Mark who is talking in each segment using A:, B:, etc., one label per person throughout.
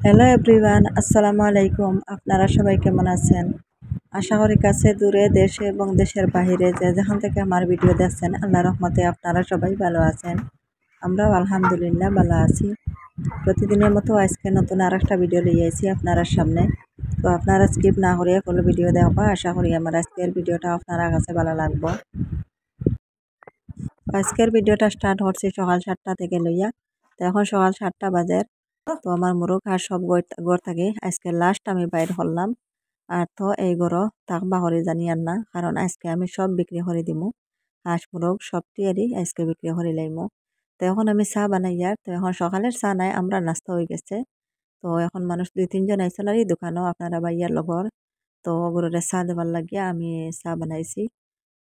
A: Hello everyone, আসসালামু আলাইকুম। আপনারা সবাই কেমন আছেন? আশা করি কাছে দূরে দেশে এবং দেশের বাহিরে যে যেখান থেকে আমার ভিডিও দেখছেন আল্লাহর রহমতে আপনারা সবাই ভালো আছেন। আমরাও আলহামদুলিল্লাহ ভালো আছি। প্রতিদিনের মতো আজকে নতুন আরেকটা ভিডিও নিয়ে এসেছি আপনার সামনে। তো আপনারা স্কিপ না করে ফুল ভিডিও দেখবা। আশা করি আমার আজকের ভিডিওটা আপনার কাছে ভালো লাগবে। আজকের ভিডিওটা স্টার্ট হচ্ছে সকাল 7টা থেকে লইয়া। তো এখন সকাল 7টা বাজে। তো আমার মুরগ আর সব গড় থাকে আজকে লাস্ট আমি বাইর হলাম। আর তো এই গরো তাক বাহরে জানি আর না, কারণ আজকে আমি সব বিক্রি করে দিমু। হাঁস মুরগ সব টিয়ারি আজকে বিক্রি করে লাইমু। তো এখন আমি চা বানাই আর তো এখন সকালের চা নাই, আমরা নাস্তা হয়ে গেছে। তো এখন মানুষ 2-3 জন আইসন আর এই দোকানও আপনারা বাইয়ার লগর। তো গরুরে চা দেবার লাগিয়া আমি চা বানাইছি।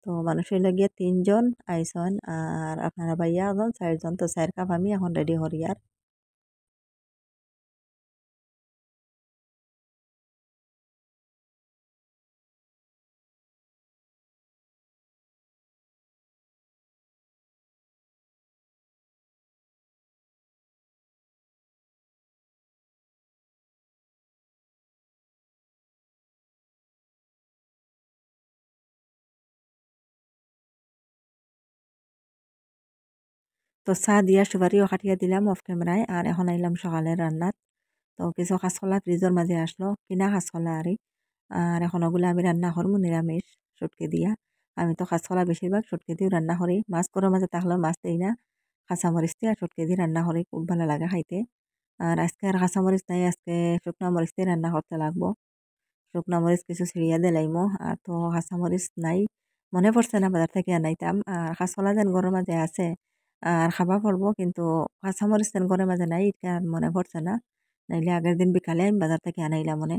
A: তো মানুষের লাগিয়ে 3 জন আইসন আর আপনারা বাইয়া এখন 4 জন, তো 4 কাপ আমি এখন রেডি করি আর। তো চা দিয়া সুপারিও কাটিয়ে দিলাম অফ ক্যামেরায়, আর এখন আইলাম সকালের রান্নাত। তো কিছু কাঁচকলা ফ্রিজের মাঝে আসলো, কিনা কাঁচকলা আর এখন ওগুলো আমি রান্না করবো নিরামিষ শুটকি দিয়া। আমি তো কাঁচকলা বেশিরভাগ শুটকি দিয়ে রান্না করি, মাছ গরম মাঝে থাকলেও মাছ দিই না, কাঁচামরিচ দিয়ে আর শুটকি দিয়ে রান্না করি, খুব ভালো লাগে খাইতে। আর আজকে আর কাঁচামরিচ নাই, আজকে শুকনো মরিচ দিয়ে রান্না করতে লাগবো। শুকনো মরিচ কিছু ছিঁড়িয়া দিলাইমো, আর তো কাঁচামরিচ নাই, মনে পড়ছে না বাজার থেকে আনাইতাম। আর কাঁচকলা যেন গরম মাঝে আছে আর খাবা পড়বো, কিন্তু কাঁচামরিচ যেন গরম মাঝে নাই, এটা আর মনে পড়ছে না। নাইলে আগের দিন বিকালে আমি বাজার থেকে আনাইলাম মনে।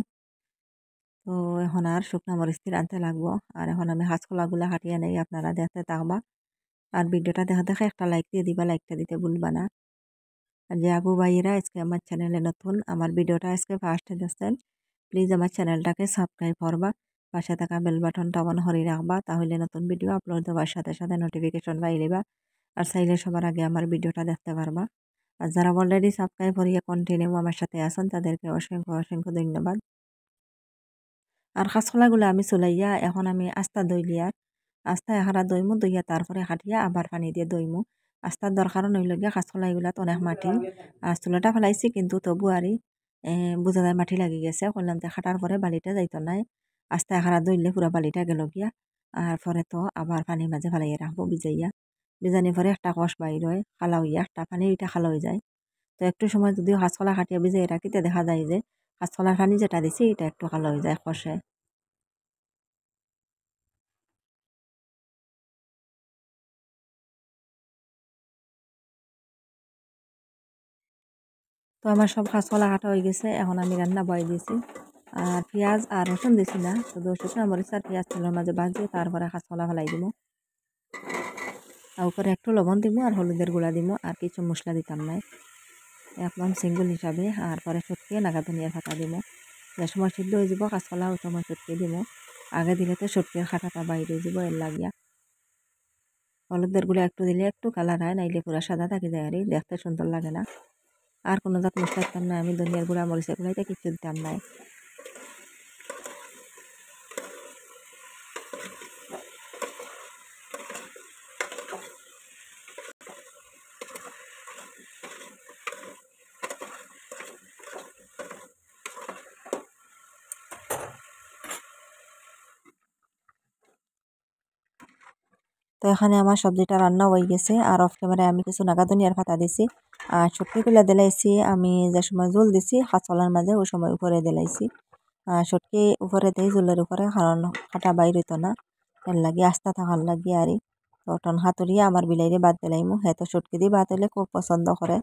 A: তো এখন আর শুকনা মরিচ দিয়ে রাঁধতে লাগবো। আর এখন আমি কাঁচকলাগুলা কাটিয়ে নেই, আপনারা দেখতে থাকবা। আর ভিডিওটা দেখা দেখে একটা লাইক দিয়ে দিবা, লাইকটা দিতে ভুলবা না। আর যে আবু ভাইয়েরা আজকে আমার চ্যানেলে নতুন, আমার ভিডিওটা আজকে ফার্স্টে দেখছেন, প্লিজ আমার চ্যানেলটাকে সাবস্ক্রাইব করবা, পাশে থাকা বেল বাটনটা অন করে রাখবা, তাহলে নতুন ভিডিও আপলোড দেওয়ার সাথে সাথে নোটিফিকেশন পাইলেবা। আর চাইলে সবার আগে আমার ভিডিওটা দেখতে পারবা। আর যারা অলরেডি সাবস্ক্রাইব করিয়ে কন্টিনিউ আমার সাথে আছেন তাদেরকে অসংখ্য অসংখ্য ধন্যবাদ। আর কাঁচকলাগুলো আমি চুলাইয়া এখন আমি আস্তা দইলিয়া, আস্তা এখারা দইমু, দইয়া তারপরে কাটিয়া আবার পানি দিয়ে দইমু। আস্তার দরকার নইল গিয়া কাঁচকলা এগুলাত অনেক মাটি। আর চুলাটা ফেলাইছি কিন্তু তবু আরই বোঝা যায় মাটি লাগি গেছে, করলাম তো খাটার পরে বালিটা যাইতো নাই। আস্তা এখারা দইলে পুরা বালিটা গেল গিয়া। আর পরে তো আবার পানির মাঝে ফেলাইয়া রাখবো ভিজাইয়া। ভিজানি পরে একটা কষ বাইর হয়, খালা হইয়া একটা পানি ওইটা খালা হয়ে যায়। তো একটু সময় যদিও কাঁচকলা কাটিয়া ভিজাই রাখিতে দেখা যায় যে কাঁচকলার পানি যেটা দিছি এটা একটু খালা হয়ে যায় কষে। তো আমার সব কাঁচকলা কাটা হয়ে গেছে, এখন আমি রান্না বয়ে দিয়েছি। আর পেঁয়াজ আর রসুন দিছি না, শুধু শুকনো মরিচ আর পেঁয়াজ তেলের মাঝে ভাজিয়ে তারপরে কাঁচকলা ফেলাই দিব। আর উপরে একটু লবণ দিব আর হলুদের গুঁড়া দিব, আর কিছু মশলা দিতাম না, একদম সিঙ্গল হিসাবে। আর পরে শুটকিয়ে নাগা ধনিয়ার পাতা দিব। যে সময় সিদ্ধ হয়ে যাব কাঁচকলা ওই সময় শুটকি দিব। আগে দিলে তো শুটকির খাটাটা বাইরে হয়ে যাব, এর লাগিয়া হলুদের গুঁড়া একটু দিলে একটু কালার হয়, নাইলে পুরা সাদা থাকি যায় আর দেখতে সুন্দর লাগে না। আর কোনো জাত মশলা দিতাম না, আমি ধনিয়ার গুঁড়া মরিচের গুঁড়াইতে কিছু দিতাম না। তো এখানে আমার সবজিটা রান্না হয়ে গেছে, আর অফ ক্যামেরায় আমি কিছু নাগা ধনিয়ার পাতা দিছি। আর শুটকিগুলা দিলাইছি আমি যে সময় জল দিছি কাঁচকলার মাঝে, ওই সময় উপরে দিলাইছি। আর শুটকি উপরে দেই জলের উপরে, কারণ কাটা বাইর হইতো না, এর লাগে আস্তা থাকার লাগে আরই। তো টন হাতুড়িয়া আমার বিলাইরে বাদ দিলাইমু, হ্যাঁ তো শুটকি দিয়ে ভাত হইলে খুব পছন্দ করে,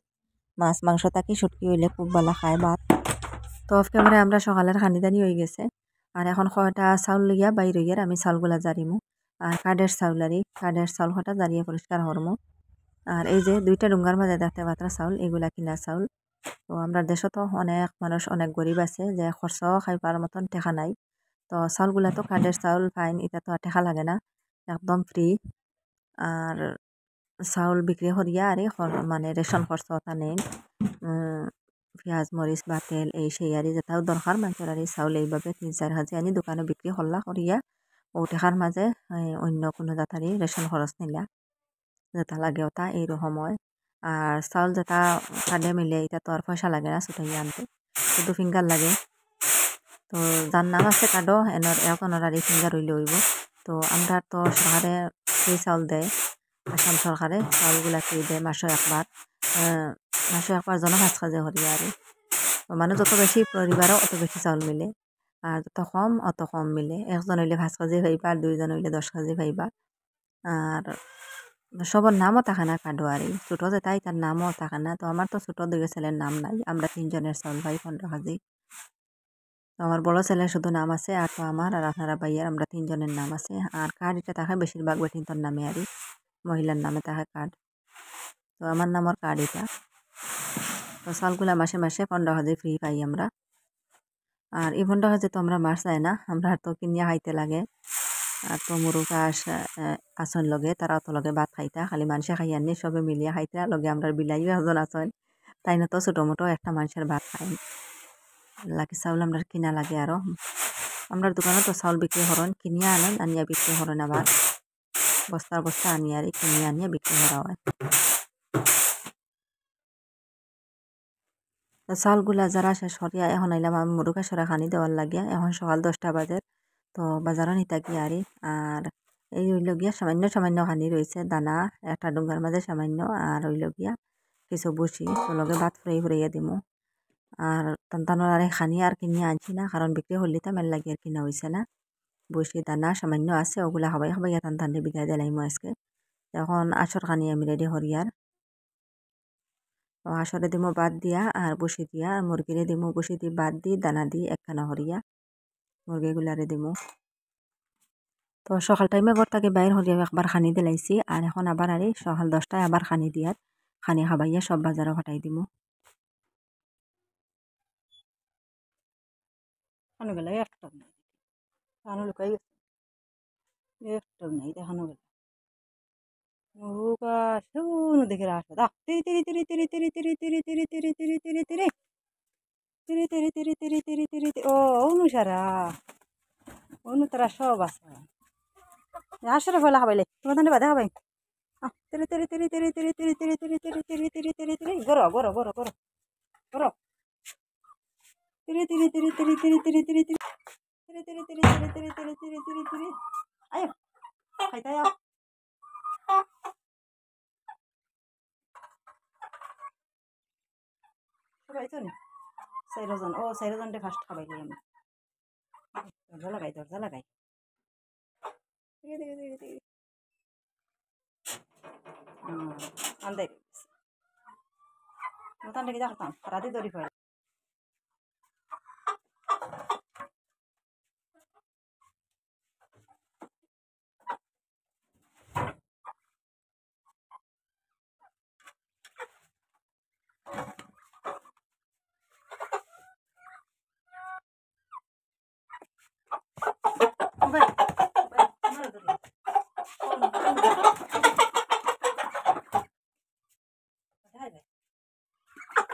A: মাছ মাংস থাকি শুটকি হইলে খুব ভালো খায় ভাত। তো অফ ক্যামেরায় আমরা সকালের খানিদানি হয়ে গেছে। আর এখন কয়টা চাউল লইয়া বাইর হইয়ার আমি চাউলগুলা জারিমু। আর কাঠের চাউল কাঠের চাউল কটা জারিয়ে পরিষ্কার হরমু। আর এই যে 2টা ডুঙ্গার মাঝে দেখতে পাত্রা চাউল, এগুলা কিনা চাউল। তো আমরা দেশে তো অনেক মানুষ অনেক গরিব আছে যে খরচাও খাইবার মতন টেকা নাই। তো চাউলগুলা তো কাঠের চাউল ফাইন, এটা তো আর টেকা লাগে না, একদম ফ্রি। আর চাউল বিক্রি করিয়া আর মানে রেশন খরচ ওটা নেই। পেঁয়াজ মরিচ বা তেল এই সেই আর যেটাও দরকার মানুষের আর চাউল এইভাবে 3-4 হাজি আনি দোকানে বিক্রি করলা করিয়া ও টেকার মাঝে অন্য কোনো জাতারি রেশন খরচ নিলা যেটা লাগে ওটা এইরকম হয়। আর চাউল যেটা কার্ডে মিলে এটা তো আর পয়সা লাগে না ছুটাই আনতে, শুধু ফিঙ্গার লাগে। তো যার নাম আছে কার্ডও এনর একজনের আর এই ফিঙ্গার হইলে হইব। তো আমরা তো সরকারে ফ্রি চাউল দেয়, আসাম সরকারে চাউলগুলা ফ্রি দেয় মাসে একবার জন 5 কেজি হরি আর মানুষ যত বেশি পরিবারও অত বেশি চাউল মিলে, আর যত কম অত কম মিলে। একজন হইলে 5 কেজি পাইবা আর 2জন হইলে 10 কেজি পাইবা। আর সবার নামও থাকে না কার্ডও আর ছোটো যেটাই তার নামও থাকে না। তো আমার তো ছোটো 2 ছেলের নাম নাই, আমরা 3জনের চাউল পাই 15 কেজি। তো আমার বড় ছেলের শুধু নাম আছে, আর তো আমার আর আপনারা ভাইয়ার আমরা 3জনের নাম আছে। আর কার্ড এটা থাকে বেশিরভাগ বেটিন্তর নামে আর মহিলার নামে থাকে কার্ড। তো আমার নামর কার্ড এটা। তো চাউলগুলা মাসে মাসে 15 কেজি ফ্রি পাই আমরা। আর এই 15 কেজি তো আমরা মাস যায় না, আমরা তো কিনিয়া খাইতে লাগে। আর তো মুরুগা আসন লগে তারা তো লগে ভাত খাইতা, খালি মানুষে খাই আনি সবে মিলিয়া খাইতা লগে আমরা বিলাইও একজন আসন, তাই না তো ছোটো মোটো একটা মানুষের ভাত খাই লাগে। চাউল আমরা কিনা লাগে আরো। আমরা দোকানে তো চাউল বিক্রি করেন, কিনিয়া আনেন আনিয়া বিক্রি করেন, আবার বস্তা বস্তা আনিয়া আর কিনিয়া আনিয়া বিক্রি করা হয়। তো চাউলগুলা যারা শেষ করিয়া এখন আইলাম আমি মুরুগা সরা খানি দেওয়ার লাগিয়া। এখন সকাল 10টা বাজে। তো বাজারও নিতা গিয়া আর এই হইল গিয়া সামান্য সামান্য খানি রয়েছে দানা একটা ডুঙ্গার মাঝে সামান্য, আর হইল গিয়া কিছু বসি তো লগে ভাত ফুরাইয়া দিমু। আর তানতানোর আর খানি আর কিনিয়া আনছি না, কারণ বিক্রি করলে তো মেল লাগি আর কিনা হয়েছে না। বসি দানা সামান্য আছে ওগুলা খাবাই খাবাইয়া তানতানরে বিদায় দিলাইমু আজকে। এখন আসর খানি আমি রেডি হরিয়ার। তো আসরে দিমু বাদ দিয়া আর বসি দিয়া, আর মুরগিরে দিমু বসি দি বাদ দি দানা দি একখানা হরিয়া মুরগিগুলারে দিমু। তো সকাল টাইমে ঘর থেকে বাইর হরিয়া একবার খানি দিলাইছি, আর এখন আবার সকাল 10টায় আবার খানি দিয়ার খানি খাবাইয়া সব বাজারে ফাটাই দিমু। খানো গেলা একটা নাই, খানো লুকাই গেছে একটা নাই দেখানো গেল। মুরুগা শুনো দেখে আসো দা তিরি তিরি তিরি তিরি তিরি তিরি তিরি তিরি তিরি তিরি তিরি তিরি তিরি তিরি তিরি তিরি তিরি তিরি ও অনুসারা তারা সব আছে আসলে ফেলা খাবাইলে তোমার ধানে বাধা খাবাই তিরি তিরি তিরি তিরি তিরি তিরি তিরি তিরি তিরি তিরি তিরি তিরি তিরি গরো গরো গরো গরো গরো তিরি তিরি তিরি তিরি তিরি তিরি তিরি তিরি তিরি তিরি তিরি তিরি তিরি তিরি তিরি তিরি তিরি আয় খাইতে আয় সবাই তো নি 4জন ও 4জনটে ফার্স্ট খাবাইলি আমি দরজা লাগাই আন্দাই নতান থেকে দেখতাম রাতে দড়ি ফেলে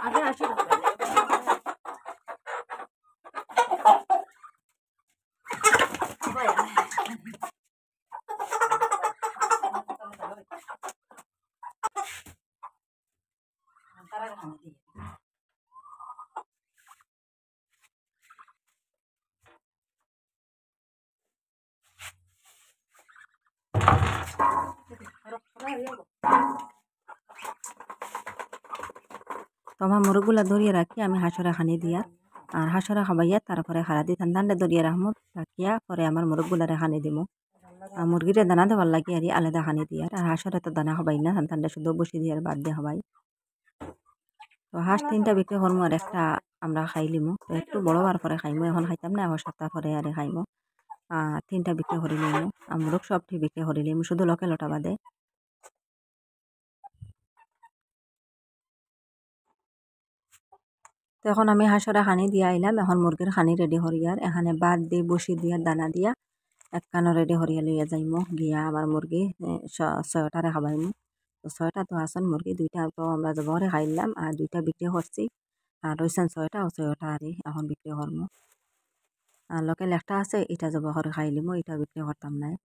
A: আগে আসি তারা খানা দিয়ে তো আমার মুরগুলা ধরিয়ে রাখি আমি হাঁসরা খানি দিয়া, আর হাঁসরা খাবাইয়া তারপরে খারা দি ঠান্ডা ধরিয়ে রাখমু রাখিয়া পরে আমার মুরগুলারে খানি দিমু। আর মুরগিরে দানা দেওয়ার লাগে আর আলাদা খানি দিয়ার, আর হাঁসরে তো দানা খাবাই না ঠান্ডা শুধু বসি দিয়ে বাদ দিয়ে খাবাই। তো হাঁস 3টা বিক্রি করমু আর একটা আমরা খাইলিমু, তো একটু বড় হওয়ার পরে খাইমু, এখন খাইতাম না, এখন সপ্তাহ পরে আর খাইমু। আর 3টা বিক্রি করি লিমু, আমরুক সবটি বিক্রি করি লিমু শুধু লোকেলটা বাদে। তো এখন আমি হাঁসরা খানি দিয়া আইলাম, এখন মুরগির খানি রেডি হরিয়ার এখানে বাদ দিয়ে বসি দিয়া দানা দিয়া একখানো রেডি হরিয়া লইয়া যাইমু গিয়া আমার মুরগি 6টারে খাবাইমু। তো 6টা তো আসন মুরগি 2টা তো আমরা জবরে খাইলাম আর 2টা বিক্রি করছি, আর রইছেন 6টা ও 6টা আরই এখন বিক্রি করমু। আর লোকেল একটা আছে এটা জব করে খাইলিমু, এটা বিক্রি করতাম নাই।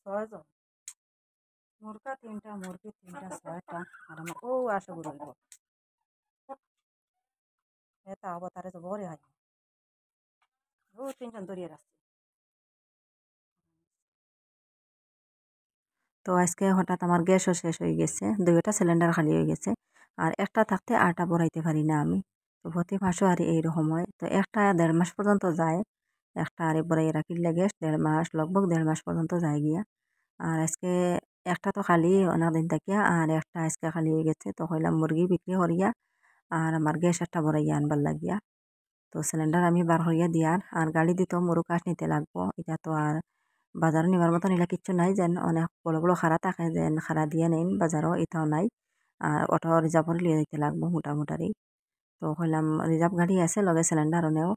A: ছয়জন মুরগা 3টা, মুরগি 3টা, 6টা আর আমার ও আসে বুড়ো হইব এটা অবতারে জব করে খাই ও 3জন ধরিয়ে রাখছি। তো আজকে হঠাৎ আমার গ্যাসও শেষ হয়ে গেছে, 2টা সিলিন্ডার খালি হয়ে গেছে। আর একটা থাকতে আটা ভরাইতে পারি না আমি। তো প্রতি মাসও আর এইরকম হয়, তো একটা 1.5 মাস পর্যন্ত যায়। একটা আরে ভরাই রাখিলে গ্যাস 1.5 মাস, লগভগ 1.5 মাস পর্যন্ত যায় গিয়া। আর আজকে একটা তো খালি অনেকদিন থাকিয়া, আর একটা আজকে খালি হয়ে গেছে। তো হইলাম মুরগি বিক্রি করিয়া আর আমার গ্যাস একটা ভরাইয়া আনবার লাগিয়া। তো সিলিন্ডার আমি বার হইয়া দিয়ার আর গাড়ি দিত মুরু কাঠ নিতে লাগবো। এটা তো আর বাজারে নিবার মতন এলা কিচ্ছু নাই, যেন অনেক বড় বড় খারা থাকে, যেন খারা দিয়ে নেন বাজারও এটাও নাই। আর অটো রিজার্ভ করে লিয়ে দিতে লাগবো মোটামুটি। তো হইলাম রিজার্ভ গাড়ি আছে লগে সিলিন্ডার নেও,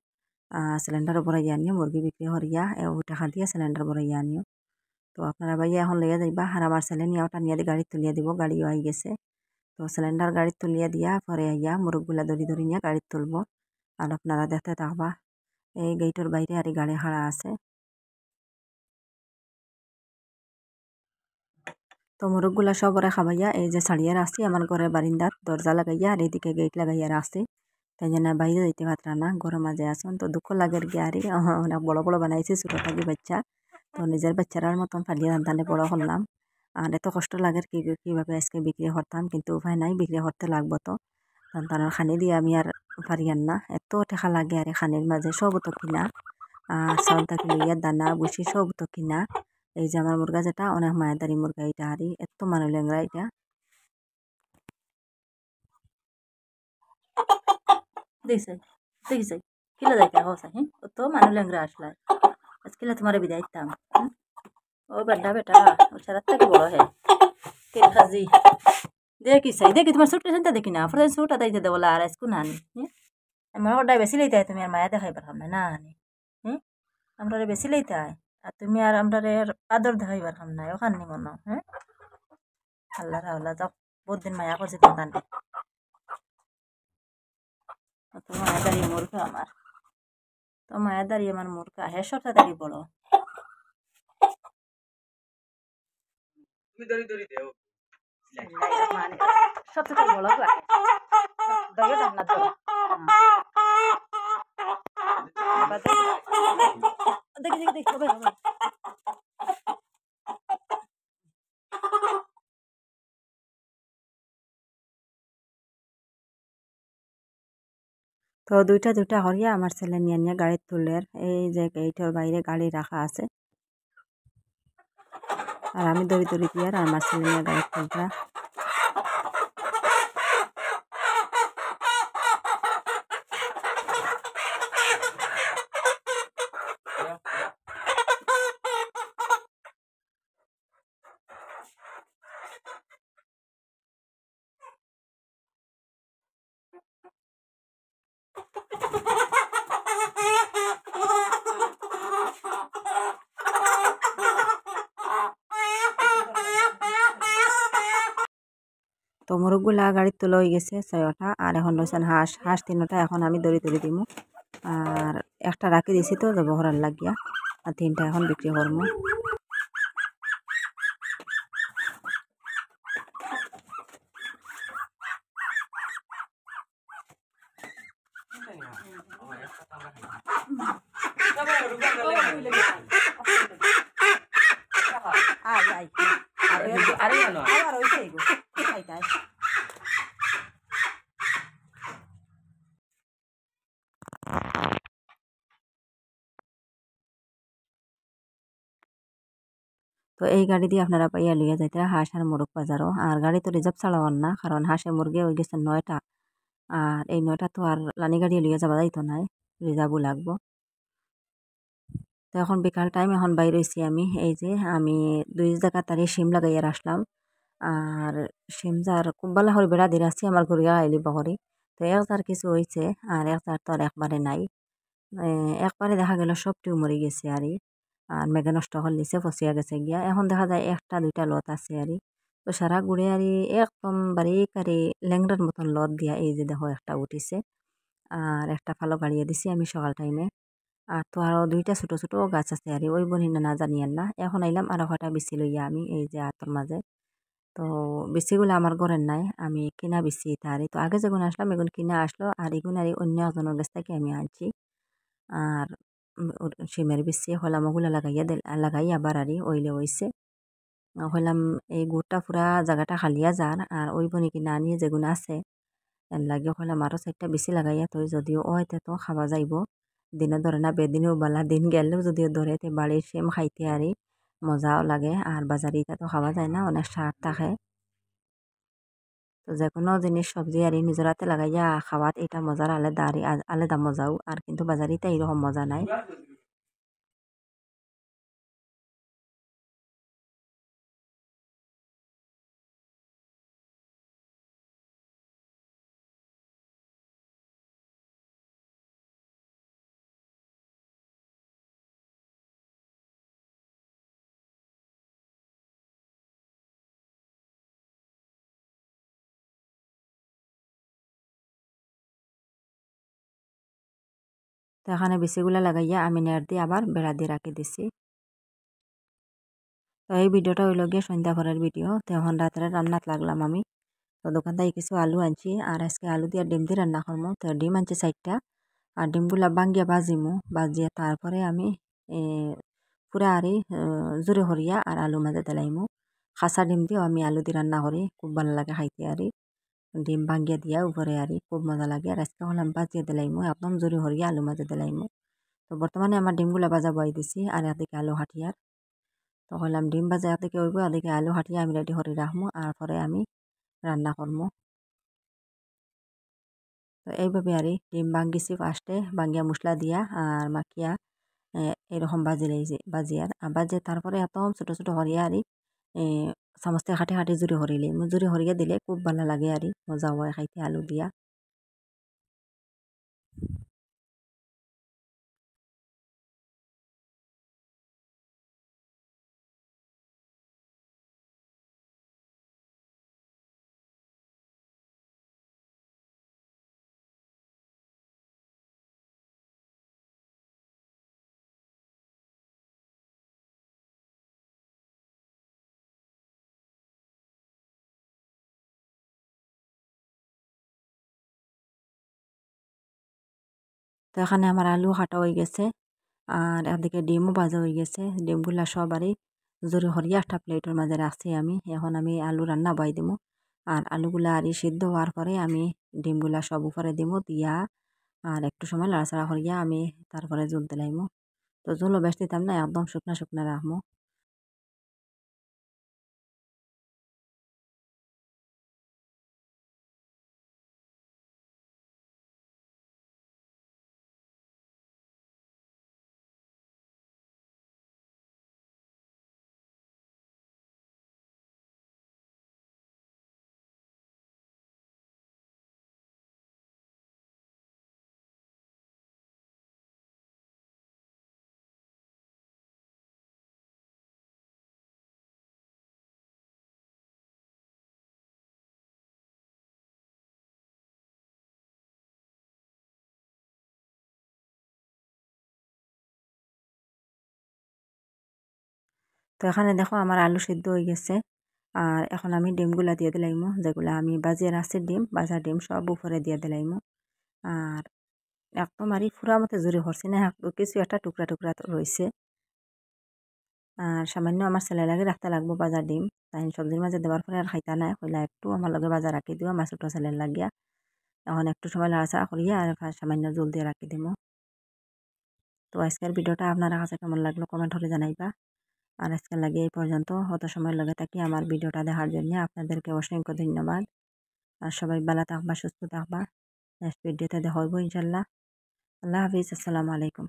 A: সিলিন্ডার ভরাইয়া আনিও মুরগি বিক্রি করিয়া টাকা দিয়ে সিলিন্ডার ভরাইয়া আনিও। তো আপনারা ভাইয়া এখন লইয়া যাইবা আর আমার ছেলে নিয়ে ওটা নিয়ে গাড়ি তুলিয়া দিব, গাড়িও আই গেছে। তো সিলিন্ডার গাড়ি তুলিয়া দিয়া পরে আইয়া মুরগগুলা দড়ি দড়ি নিয়ে গাড়ি তুলবো। আর আপনারা দেখতে থাকবা, এই গেটের বাইরে আর গাড়ি খাড়া আছে। তো মোরগগুলা সব ওরা খাবাইয়া এই যে ছাড়িয়ে রাখছি আমার ঘরের বারিন্দার দরজা লাগাইয়া আর এইদিকে গেট লাগাইয়া রাখছি। তাই জন্য বাইরে যাইতে পারতাম না, ঘরের মাঝে আসুন। তো দুঃখ লাগের গিয়ে আর অনেক বড় বড় বানাইছি ছোটো থাকি বাচ্চা। তো নিজের বাচ্চারার মতন ফালিয়ে ধানদানে বড় করলাম। আর এত কষ্ট লাগে কীভাবে আজকে বিক্রি করতাম, কিন্তু উপায় নাই, বিক্রি করতে লাগবো। তো সন্তানের খানি দিয়ে আমি আর পারিয়ান না, এত টেকা লাগে আর খানির মাঝে সব তো কিনা। চাউল থাকি লইয়া দানা বসি সব তো কিনা। এই যে আমার মুরগা যেটা অনেক মায়াদারি মুরগা, এটা হারি এত মানুষ লেংরা এটা। দিছে দেখিছে কিলা যাইতে হসা হ্যাঁ তো মানুষ লেংরা আসলা আজকে তোমার বিদায় দিতাম। ও বেটা বেটা ও সারাত থেকে বড় হে তেল খাজি দেখি চাই দেখি তোমার ছোট্ট চিন্তা দেখি না ফলে ছোটা দাইতে দেবলা আর আজকু না আনি আমার ওটা বেশি লইতে তুমি আর মায়া দেখাই পারলাম না না আনি হ্যাঁ আমরা বেশি লইতে আর তুমি আর আমরা আদর দেখাই পারলাম না ওখান নি মনে হ্যাঁ আল্লাহ আল্লাহ যাও বহুত দিন মায়া করছে তোমার তো মায়াদারি মুরগা আমার, তো মায়াদারি আমার মুরগা হ্যাঁ সব তাড়াতাড়ি বড় সব তাড়াতাড়ি বড় লাগে দগে রান্না তো তো দুইটা দুইটা করিয়া আমার ছেলে নিয়ে নিয়ে গাড়ির তুলের এই যে গেটের বাইরে গাড়ি রাখা আছে আর আমি দড়ি দড়ি দিয়ে আর আমার ছেলে নিয়ে গাড়ি তুলরা। তো মোরগগুলা গাড়ির তোলা হয়ে গেছে 6টা আর এখন রয়েছেন হাঁস হাঁস 3টা এখন আমি দড়ি দড়ি দিমু আর একটা রাখি দিছি তো যাব করার লাগিয়া আর 3টা এখন বিক্রি করবো। তো এই গাড়ি দিয়ে আপনারা পাইয়া লইয়া যাইতে হাঁস আর মোরগ বাজারও আর গাড়ি তো রিজার্ভ ছাড়াওয়ার না কারণ হাঁসে মুরগি হয়ে গেছে 9টা আর এই 9টা তো আর লানি গাড়ি লইয়া যাওয়া যাইতো নাই রিজার্ভও লাগবো। তো এখন বিকাল টাইম এখন বাইর হইছি আমি এই যে আমি 2 জায়গা তারে সিম লাগাইয়া আসলাম আর সিম যার খুব ভালো করে বেড়া দিয়ে আসছি আমার ঘুরিয়া আইলি বহরি তো এক যার কিছু হয়েছে আর এক যার তো আর একবারে নাই একবারে দেখা গেল সবটিও মরে গেছে আর মেঘে নষ্ট করে লিছে ফসিয়া গেছে গিয়া এখন দেখা যায় একটা দুইটা লত আছে তো সারা ঘুরে একদম বারিক ল্যাংড়ার মতন লত দিয়া এই যে দেখো একটা উঠিছে আর একটা ফালো গাড়িয়ে দিছি আমি সকাল টাইমে আর তো আরো দুইটা ছোট ছোট গাছ আছে ওই বনি না জানিয়েন না এখন আইলাম আরো কটা বিচি লইয়া আমি এই যে আতর মাঝে তো বিচিগুলো আমার ঘরের নাই আমি কিনা বিচি তো আগে যখন আসলাম এগুন কিনা আসলো আর এগুন অন্য একজনের কাছ থেকে আমি আনছি আর সিমের বিচি হলাম ওগুলা লাগাই আবার ওইলে হইছে হইলাম এই গুড়টা পুরা জায়গাটা খালিয়া যার আর ওই বনি কিনা আনিয়ে যেগুন আছে এর লাগে হলাম আরো 4টা বেশি লাগাইয়া তো যদিও হয়তো তো খাওয়া যাইব দিনে ধরে না বেদিনেও বালা দিন গেলেও যদিও ধরে তে বাড়ির সেম খাইতে মজাও লাগে আর বাজারিটা তো খাওয়া যায় না অনেক সার থাকে তো যে কোনো জিনিস সবজি নিজের হাতে লাগাইয়া খাওয়াত এটা মজার আলাদা আলাদা মজাও আর কিন্তু বাজারিতে এইরকম মজা নাই। তো এখানে বিচিগুলা লাগাইয়া আমি নেট দিয়ে আবার বেড়া দিয়ে রাখি দিছি। তো এই ভিডিওটা হইল গিয়ে সন্ধ্যা ভরের ভিডিও তো এখন রাত্রে রান্নাত লাগলাম আমি তো দোকান থেকে কিছু আলু আনছি আর আজকে আলু দিয়ে ডিম দিয়ে রান্না করবো তো ডিম আনছি 4টা আর ডিমগুলা বাঙ্গিয়া বাজিয়া তারপরে আমি পুরা জোরে হরিয়া আর আলু মাঝে দিলাইমু খাসা ডিম দিয়েও আমি আলু দিয়ে রান্না করি খুব ভালো লাগে খাইতে ডিম ভাঙ্গিয়া দিয়া উপরে খুব মজা লাগে আর আজকে হলাম বাজিয়ে দিলাইমু একদম জোরে হরিয়া আলু মাঝে দিলাইমু তো বর্তমানে আমার ডিমগুলা বাজা বই দিছি আর এদিকে আলু হাটিয়ার তো হলাম ডিম ভাজা এদিকে হইব এদিকে আলু হাটিয়ে আমি রেডি করে রাখবো আর পরে আমি রান্না করবো। তো এইভাবে ডিম ভাঙ্গিছি ফার্স্টে ভাঙ্গিয়া মশলা দিয়া আর মাখিয়া এরকম বাজি লাইছে বাজিয়ে তারপরে এত ছোট ছোট হরিয়া চামচতে খাটি খাটি জুড়ি হরিলে জুড়ি হরিয়া দিলে খুব ভালো লাগে মজা হয় খাইতে আলু দিয়া। তো এখানে আমার আলু কাটা হয়ে গেছে আর একদিকে ডিমও ভাজা হয়ে গেছে। ডিমগুলা সবারই জোরে হরিয়া একটা প্লেটের মাঝে রাখছি আমি। এখন আমি আলু রান্না বাই দিমু। আর আলুগুলা আরই সিদ্ধ হওয়ার পরে আমি ডিমগুলা সব উপরে দিমু, দিয়া আর একটু সময় লাড়াচাড়া করিয়া আমি তারপরে জল দিলাইমু। তো জলও বেশ দিতাম না, একদম শুকনা শুকনা রাখমু। তো এখানে দেখো আমার আলু সিদ্ধ হয়ে গেছে। আর এখন আমি ডিমগুলা দিয়ে দিলাইমু, যেগুলা আমি বাজিয়ে রাখছি ডিম, ভাজা ডিম সব উপরে দিয়ে দিলাইমু। আর একদম আর ফুরা মতো জোরে হরছি না, কিছু একটা টুকরা টুকরা তো রয়েছে। আর সামান্য আমার ছেলে লাগে রাখতে লাগবো ভাজা ডিম, তাই সবজির মাঝে দেওয়ার পরে আর খাইতা নাই, কইলা একটু আমার লগে ভাজা রাখি দিও আমার ছোটো ছেলের লাগিয়া। এখন একটু সময় লাড়াচাড়া করিয়া আর সামান্য জল দিয়ে রাখি দিমু। তো আজকের ভিডিওটা আপনারা কাছে কেমন লাগলো কমেন্ট করে জানাইবা। আর আজকের লাগে এই পর্যন্ত, অত সময় লগে থাকি আমার ভিডিওটা দেখার জন্য আপনাদেরকে অসংখ্য ধন্যবাদ। আর সবাই ভালো থাকবা, সুস্থ থাকবা। নেক্সট ভিডিওতে দেখা হইব ইনশাল্লাহ। আল্লাহ হাফিজ, আসসালামু আলাইকুম।